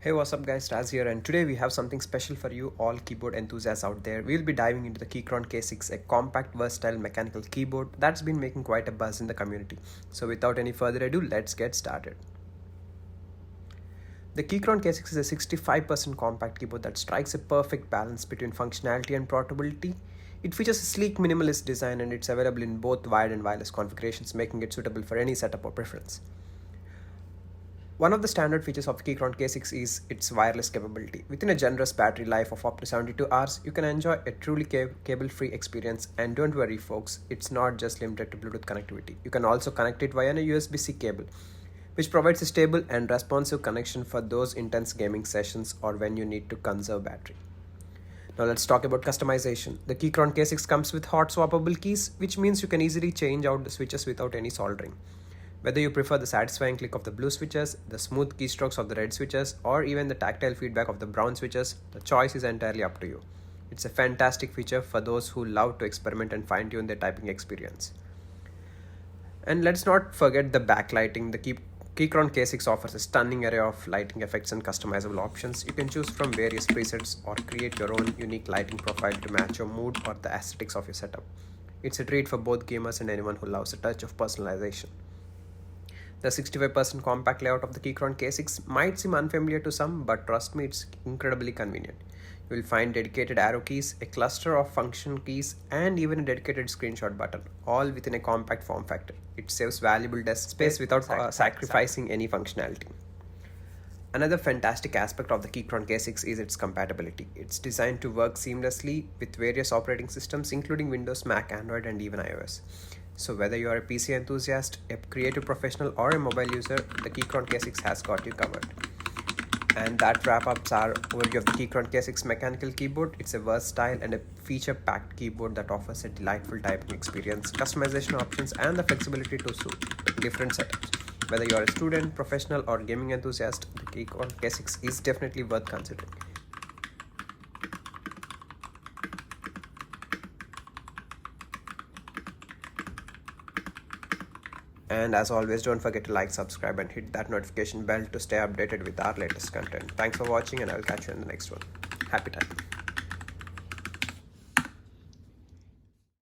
Hey, what's up guys, Raz here, and today we have something special for you all keyboard enthusiasts out there. We'll be diving into the Keychron K6, a compact, versatile mechanical keyboard that's been making quite a buzz in the community. So without any further ado, let's get started. The Keychron K6 is a 65% compact keyboard that strikes a perfect balance between functionality and portability. It features a sleek minimalist design and it's available in both wired and wireless configurations, making it suitable for any setup or preference. One of the standard features of Keychron K6 is its wireless capability. Within a generous battery life of up to 72 hours, you can enjoy a truly cable-free experience, and don't worry folks, it's not just limited to Bluetooth connectivity. You can also connect it via a USB-C cable, which provides a stable and responsive connection for those intense gaming sessions or when you need to conserve battery. Now let's talk about customization. The Keychron K6 comes with hot swappable keys, which means you can easily change out the switches without any soldering. Whether you prefer the satisfying click of the blue switches, the smooth keystrokes of the red switches, or even the tactile feedback of the brown switches, the choice is entirely up to you. It's a fantastic feature for those who love to experiment and fine-tune their typing experience. And let's not forget the backlighting. The Keychron K6 offers a stunning array of lighting effects and customizable options. You can choose from various presets or create your own unique lighting profile to match your mood or the aesthetics of your setup. It's a treat for both gamers and anyone who loves a touch of personalization. The 65% compact layout of the Keychron K6 might seem unfamiliar to some, but trust me, it's incredibly convenient. You will find dedicated arrow keys, a cluster of function keys, and even a dedicated screenshot button, all within a compact form factor. It saves valuable desk space without sacrificing any functionality. Another fantastic aspect of the Keychron K6 is its compatibility. It's designed to work seamlessly with various operating systems, including Windows, Mac, Android, and even iOS. So whether you are a PC enthusiast, a creative professional, or a mobile user, the Keychron K6 has got you covered. And that wraps up our overview of the Keychron K6 mechanical keyboard. It's a versatile and a feature-packed keyboard that offers a delightful typing experience, customization options, and the flexibility to suit different setups. Whether you are a student, professional, or gaming enthusiast, the Keychron K6 is definitely worth considering. And as always, don't forget to like, subscribe, and hit that notification bell to stay updated with our latest content. Thanks for watching, and I will catch you in the next one. Happy time.